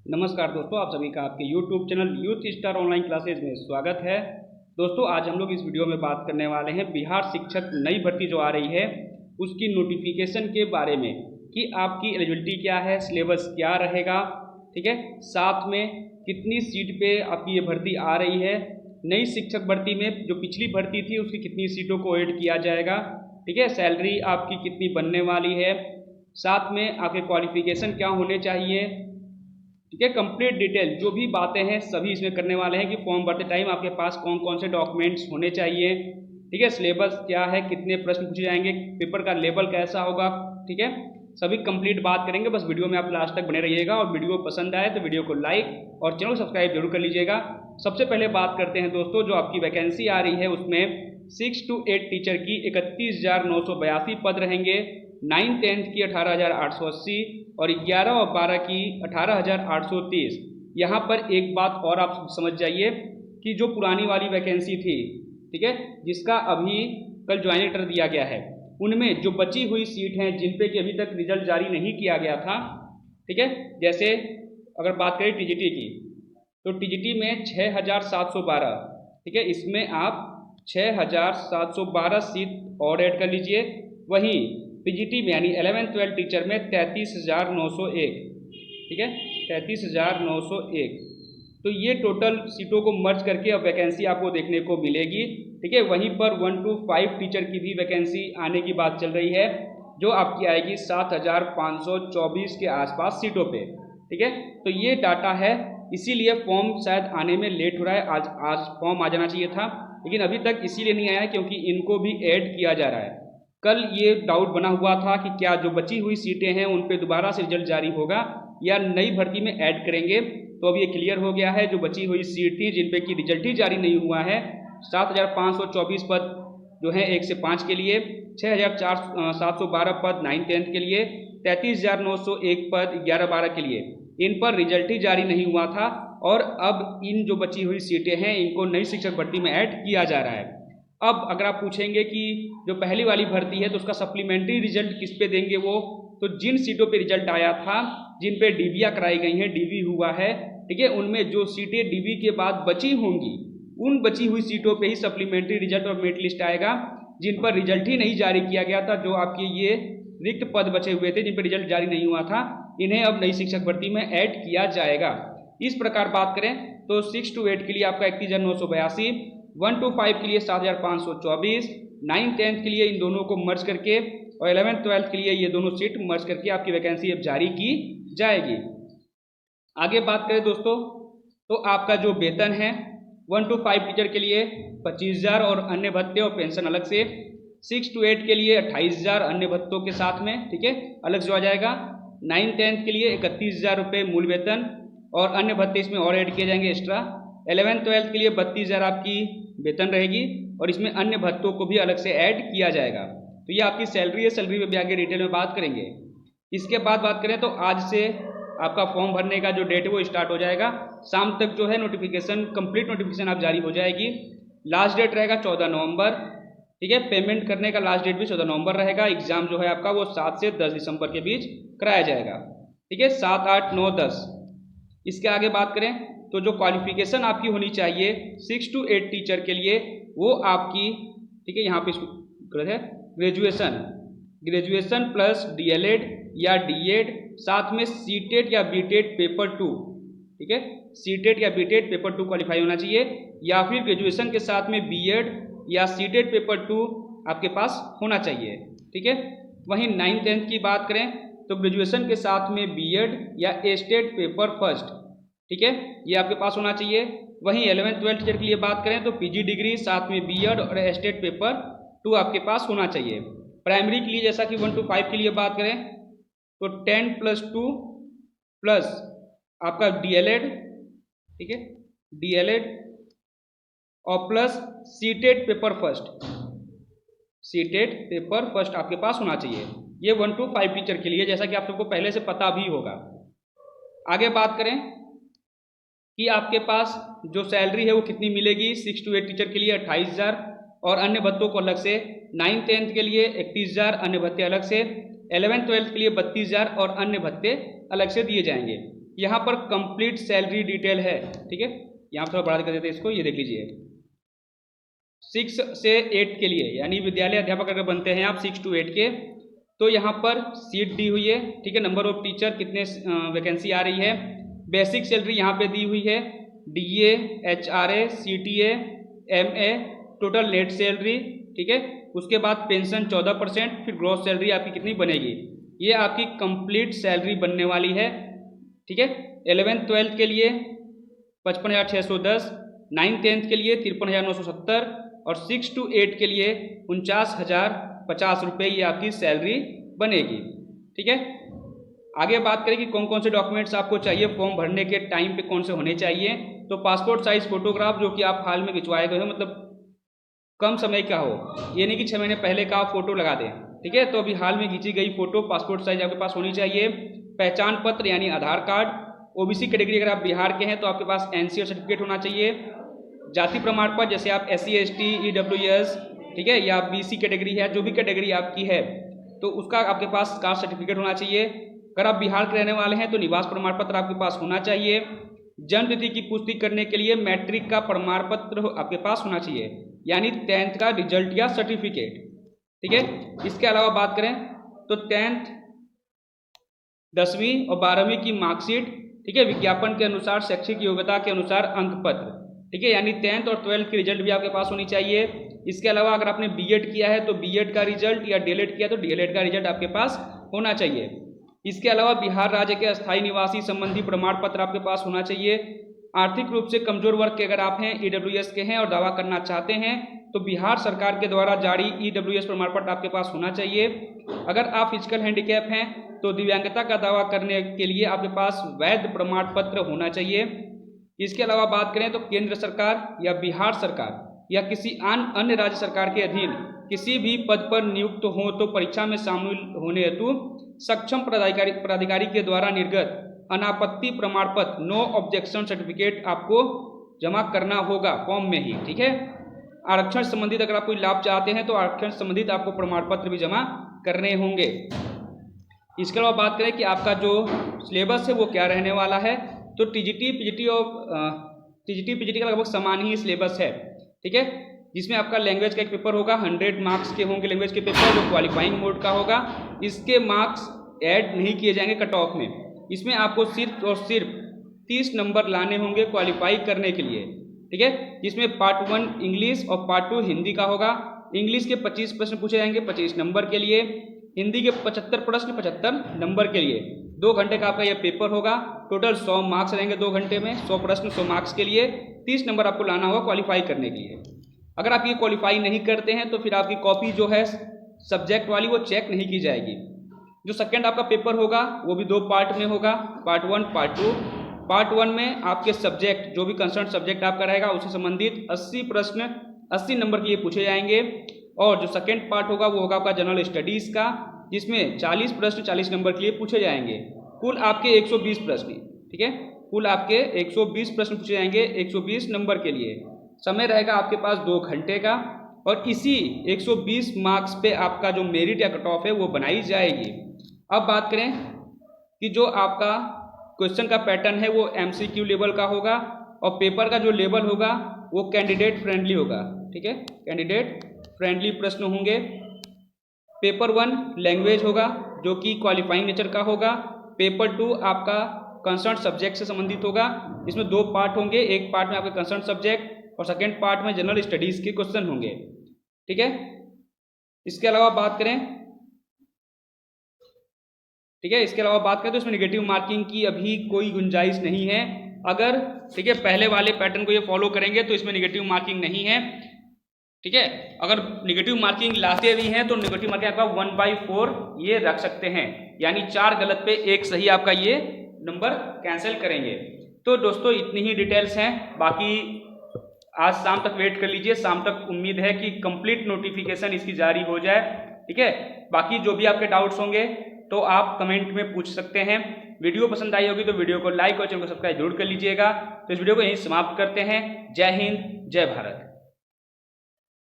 नमस्कार दोस्तों, आप सभी का आपके YouTube channel youth star online classes में स्वागत है। दोस्तों, आज हम लोग इस वीडियो में बात करने वाले हैं बिहार शिक्षक नई भर्ती जो आ रही है उसकी नोटिफिकेशन के बारे में कि आपकी एलिजिबिलिटी क्या है, सिलेबस क्या रहेगा, ठीक है। साथ में कितनी सीट पे आपकी ये भर्ती आ रही है, नई शिक्षक भर्ती में जो पिछली भर्ती थी उसकी कितनी सीटों को ऐड किया जाएगा, ठीक है। सैलरी आपकी कितनी बनने वाली है, साथ में आपके क्वालिफिकेशन क्या होने चाहिए, ठीक है। कंप्लीट डिटेल जो भी बातें हैं सभी इसमें करने वाले हैं कि फॉर्म भरते टाइम आपके पास कौन कौन से डॉक्यूमेंट्स होने चाहिए, ठीक है। सिलेबस क्या है, कितने प्रश्न पूछे जाएंगे, पेपर का लेवल कैसा होगा, ठीक है। सभी कंप्लीट बात करेंगे। बस वीडियो में आप लास्ट तक बने रहिएगा और वीडियो पसंद आए तो वीडियो को लाइक और चैनल को सब्सक्राइब जरूर कर लीजिएगा। सबसे पहले बात करते हैं दोस्तों, जो आपकी वैकेंसी आ रही है उसमें 6 to 8 टीचर की 31,982 पद रहेंगे। 9-10 की 18,880 और 11 और 12 की 18,830। यहाँ पर एक बात और आप समझ जाइए कि जो पुरानी वाली वैकेंसी थी, ठीक है, जिसका अभी कल ज्वाइनिंग लेटर दिया गया है, उनमें जो बची हुई सीट हैं जिन पे कि अभी तक रिजल्ट जारी नहीं किया गया था, ठीक है। जैसे अगर बात करें टीजीटी की, तो टीजीटी में 6,712, ठीक है, इसमें आप 6,712 सीट और ऐड कर लीजिए। वहीं पीजीटी में यानी 11-12 टीचर में 33,901, ठीक है, 33,901। तो ये टोटल सीटों को मर्ज करके अब वैकेंसी आपको देखने को मिलेगी, ठीक है। वहीं पर 1 to 5 टीचर की भी वैकेंसी आने की बात चल रही है, जो आपकी आएगी 7,524 के आसपास सीटों पे, ठीक है। तो ये डाटा है, इसीलिए फॉर्म शायद आने में लेट हो रहा है। आज फॉर्म आ जाना चाहिए था, लेकिन अभी तक इसीलिए नहीं आया क्योंकि इनको भी ऐड किया जा रहा है। कल ये डाउट बना हुआ था कि क्या जो बची हुई सीटें हैं उन पे दोबारा से रिजल्ट जारी होगा या नई भर्ती में ऐड करेंगे, तो अब ये क्लियर हो गया है। जो बची हुई सीट थी जिन पे कि रिजल्ट ही जारी नहीं हुआ है, 7,524 पद जो है 1 से 5 के लिए, 6,712 पद 9-10 के लिए, 33,901 पद 11-12 के लिए, इन पर रिजल्ट ही जारी नहीं हुआ था। और अब इन जो बची हुई सीटें हैं इनको नई शिक्षक भर्ती में ऐड किया जा रहा है। अब अगर आप पूछेंगे कि जो पहली वाली भर्ती है तो उसका सप्लीमेंट्री रिजल्ट किस पे देंगे, वो तो जिन सीटों पे रिजल्ट आया था, जिन पे डीबीआर कराई गई हैं, डीबी हुआ है, ठीक है, उनमें जो सीटें डीबी के बाद बची होंगी उन बची हुई सीटों पे ही सप्लीमेंट्री रिजल्ट और मेरिट लिस्ट आएगा। जिन पर रिजल्ट ही नहीं जारी किया गया था, जो आपके ये रिक्त पद बचे हुए थे जिन पर रिजल्ट जारी नहीं हुआ था, इन्हें अब नई शिक्षक भर्ती में ऐड किया जाएगा। इस प्रकार बात करें तो 6 to 8 के लिए आपका 31,982, 1 to 5 के लिए 7,524, 9-10 के लिए इन दोनों को मर्ज करके और 11-12 के लिए ये दोनों सीट मर्ज करके आपकी वैकेंसी अब जारी की जाएगी। आगे बात करें दोस्तों, तो आपका जो वेतन है 1 to 5 टीचर के लिए 25,000 और अन्य भत्ते और पेंशन अलग से, 6 to 8 के लिए 28,000 अन्य भत्तों के साथ में, ठीक है, अलग से आ जाएगा। 9-10 के लिए 31,000 रुपये मूल वेतन और अन्य भत्ते इसमें और ऐड किए जाएंगे एक्स्ट्रा। 11-12 के लिए 32,000 आपकी वेतन रहेगी और इसमें अन्य भत्तों को भी अलग से ऐड किया जाएगा। तो ये आपकी सैलरी है, सैलरी में भी आगे डिटेल में बात करेंगे। इसके बाद बात करें तो आज से आपका फॉर्म भरने का जो डेट है वो स्टार्ट हो जाएगा। शाम तक जो है नोटिफिकेशन, कंप्लीट नोटिफिकेशन आप जारी हो जाएगी। लास्ट डेट रहेगा 14 नवंबर, ठीक है। पेमेंट करने का लास्ट डेट भी 14 नवंबर रहेगा। एग्जाम जो है आपका वो 7 से 10 दिसंबर के बीच कराया जाएगा, ठीक है, 7, 8, 9, 10। इसके आगे बात करें तो जो क्वालिफिकेशन आपकी होनी चाहिए 6 to 8 टीचर के लिए, वो आपकी, ठीक है, यहाँ पे है ग्रेजुएशन प्लस डीएलएड या डीएड, साथ में सीटेट या बीटेट पेपर 2, ठीक है, सीटेट या बीटेट पेपर 2 क्वालिफाई होना चाहिए, या फिर ग्रेजुएशन के साथ में बीएड या सीटेट पेपर 2 आपके पास होना चाहिए, ठीक है। वहीं 9-10 की बात करें तो ग्रेजुएशन के साथ में बीएड या एस्टेट पेपर फर्स्ट, ठीक है, ये आपके पास होना चाहिए। वहीं 11-12 टीचर के लिए बात करें तो पीजी डिग्री साथ में बीएड और एस्टेट पेपर 2 आपके पास होना चाहिए। प्राइमरी के लिए जैसा कि 1 to 5 के लिए बात करें तो 10+2 प्लस आपका डीएलएड, ठीक है, डीएलएड और plus CTET paper first, CTET paper first आपके पास होना चाहिए। ये 1 to 5 टीचर के लिए, जैसा कि आप सबको पहले से पता भी होगा। आगे बात करें कि आपके पास जो सैलरी है वो कितनी मिलेगी। 6 to 8 टीचर के लिए 28,000 और अन्य भत्तों को अलग से, 9-10 के लिए 31,000 अन्य भत्ते अलग से, 11-12 के लिए 32,000 और अन्य भत्ते अलग से दिए जाएंगे। यहाँ पर कंप्लीट सैलरी डिटेल है, ठीक है। यहाँ थोड़ा बड़ा कर देते हैं इसको, ये देख लीजिए 6 से 8 के लिए, यानी विद्यालय अध्यापक अगर बनते हैं आप 6 to 8 के, तो यहाँ पर सीट दी हुई है, ठीक है। नंबर ऑफ टीचर, कितने वैकेंसी आ रही है, बेसिक सैलरी यहाँ पे दी हुई है, DA, HRA, CTA, MA, total net salary, ठीक है। उसके बाद पेंशन 14%, फिर ग्रॉस सैलरी आपकी कितनी बनेगी, ये आपकी कंप्लीट सैलरी बनने वाली है, ठीक है। 11th 12th के लिए 55,610, 9th 10th के लिए 53,970 और 6 to 8 के लिए 49,050 रुपये ये आपकी सैलरी बनेगी, ठीक है। आगे बात करें कि कौन कौन से डॉक्यूमेंट्स आपको चाहिए, फॉर्म भरने के टाइम पे कौन से होने चाहिए। तो पासपोर्ट साइज फोटोग्राफ जो कि आप हाल में खिंचवाए गए हो, मतलब कम समय का हो, ये नहीं कि 6 महीने पहले का आप फोटो लगा दें, ठीक है। तो अभी हाल में खींची गई फोटो पासपोर्ट साइज आपके पास होनी चाहिए। पहचान पत्र यानी आधार कार्ड। OBC कैटेगरी अगर आप बिहार के हैं तो आपके पास NCR सर्टिफिकेट होना चाहिए। जाति प्रमाण पत्र, जैसे आप SC ST EWS, ठीक है, या BC कैटेगरी है, जो भी कैटेगरी आपकी है तो उसका आपके पास कास्ट सर्टिफिकेट होना चाहिए। अगर आप बिहार के रहने वाले हैं तो निवास प्रमाण पत्र आपके पास होना चाहिए। जन्म तिथि की पुष्टि करने के लिए मैट्रिक का प्रमाण पत्र आपके पास होना चाहिए, यानी 10th का रिजल्ट या सर्टिफिकेट, ठीक है। इसके अलावा बात करें तो 10th 10वीं और 12वीं की मार्कशीट, ठीक है, विज्ञापन के अनुसार शैक्षिक योग्यता के अनुसार अंक पत्र, ठीक है, यानी 10th और 12th की रिजल्ट भी आपके पास होनी चाहिए। इसके अलावा अगर आपने B.Ed किया है तो B.Ed का रिजल्ट, या DLED किया तो DLED का रिजल्ट आपके पास होना चाहिए। इसके अलावा बिहार राज्य के अस्थायी निवासी संबंधी प्रमाण पत्र आपके पास होना चाहिए। आर्थिक रूप से कमजोर वर्ग के अगर आप हैं, EWS के हैं और दावा करना चाहते हैं तो बिहार सरकार के द्वारा जारी EWS प्रमाण पत्र आपके पास होना चाहिए। अगर आप फिजिकल हैंडीकैप हैं तो दिव्यांगता का दावा करने के लिए आपके पास वैध प्रमाण पत्र होना चाहिए। इसके अलावा बात करें तो केंद्र सरकार या बिहार सरकार या किसी अन्य राज्य सरकार के अधीन किसी भी पद पर नियुक्त हो तो परीक्षा में शामिल होने हेतु सक्षम पदाधिकारी के द्वारा निर्गत अनापत्ति प्रमाण पत्र नो ऑब्जेक्शन सर्टिफिकेट आपको जमा करना होगा फॉर्म में ही, ठीक है। आरक्षण संबंधित अगर आप कोई लाभ चाहते हैं तो आरक्षण संबंधित आपको प्रमाण पत्र भी जमा करने होंगे। इसके अलावा बात करें कि आपका जो सिलेबस है वो क्या रहने वाला है, तो TGT PGT का लगभग समान ही सिलेबस है, ठीक है, जिसमें आपका लैंग्वेज का एक पेपर होगा, 100 मार्क्स के होंगे लैंग्वेज के पेपर, जो क्वालिफाइंग मोड का होगा। इसके मार्क्स ऐड नहीं किए जाएंगे कट ऑफ में, इसमें आपको सिर्फ और सिर्फ 30 नंबर लाने होंगे क्वालिफाई करने के लिए, ठीक है, जिसमें पार्ट 1 इंग्लिश और पार्ट 2 हिंदी का होगा। इंग्लिश के 25 प्रश्न पूछे जाएंगे 25 नंबर के लिए, हिंदी के 75 प्रश्न 75 नंबर के लिए। 2 घंटे का आपका यह पेपर होगा, टोटल 100 मार्क्स रहेंगे 2 घंटे में, 100 प्रश्न 100 मार्क्स के लिए, 30 नंबर आपको लाना होगा क्वालिफाई करने के लिए। अगर आप ये क्वालिफाई नहीं करते हैं तो फिर आपकी कॉपी जो है सब्जेक्ट वाली वो चेक नहीं की जाएगी। जो सेकंड आपका पेपर होगा वो भी 2 पार्ट में होगा, पार्ट 1 पार्ट 2। पार्ट 1 में आपके सब्जेक्ट जो भी कंसर्न सब्जेक्ट आपका रहेगा उससे संबंधित 80 प्रश्न 80 नंबर के ये पूछे जाएंगे, और जो सेकंड पार्ट होगा वो होगा आपका जनरल स्टडीज़ का, जिसमें 40 प्रश्न 40 नंबर के लिए पूछे जाएंगे। कुल आपके 120 प्रश्न, ठीक है, कुल आपके 120 प्रश्न पूछे जाएंगे 120 नंबर के लिए। समय रहेगा आपके पास 2 घंटे का, और इसी 120 मार्क्स पे आपका जो मेरिट या कट ऑफ है वो बनाई जाएगी। अब बात करें कि जो आपका क्वेश्चन का पैटर्न है वो MCQ लेवल का होगा, और पेपर का जो लेवल होगा वो कैंडिडेट फ्रेंडली होगा, ठीक है, कैंडिडेट फ्रेंडली प्रश्न होंगे। पेपर 1 लैंग्वेज होगा जो कि क्वालिफाइंग नेचर का होगा। पेपर 2 आपका कंसर्न सब्जेक्ट से संबंधित होगा, इसमें 2 पार्ट होंगे, एक पार्ट में आपके कंसर्न सब्जेक्ट और सेकेंड पार्ट में जनरल स्टडीज़ के क्वेश्चन होंगे, ठीक है। इसके अलावा बात करें, ठीक है, इसके अलावा बात करें तो इसमें नेगेटिव मार्किंग की अभी कोई गुंजाइश नहीं है। अगर, ठीक है, पहले वाले पैटर्न को ये फॉलो करेंगे तो इसमें नेगेटिव मार्किंग नहीं है, ठीक है। अगर नेगेटिव मार्किंग लाते भी हैं तो नेगेटिव मार्किंग आपका 1/4 ये रख सकते हैं, यानी 4 गलत पे 1 सही आपका ये नंबर कैंसिल करेंगे। तो दोस्तों इतनी ही डिटेल्स हैं, बाकी आज शाम तक वेट कर लीजिए, शाम तक उम्मीद है कि कंप्लीट नोटिफिकेशन इसकी जारी हो जाए, ठीक है। बाकी जो भी आपके डाउट्स होंगे तो आप कमेंट में पूछ सकते हैं। वीडियो पसंद आई होगी तो वीडियो को लाइक और चैनल को सब्सक्राइब जरूर कर लीजिएगा। तो इस वीडियो को यहीं समाप्त करते हैं। जय हिंद, जय भारत।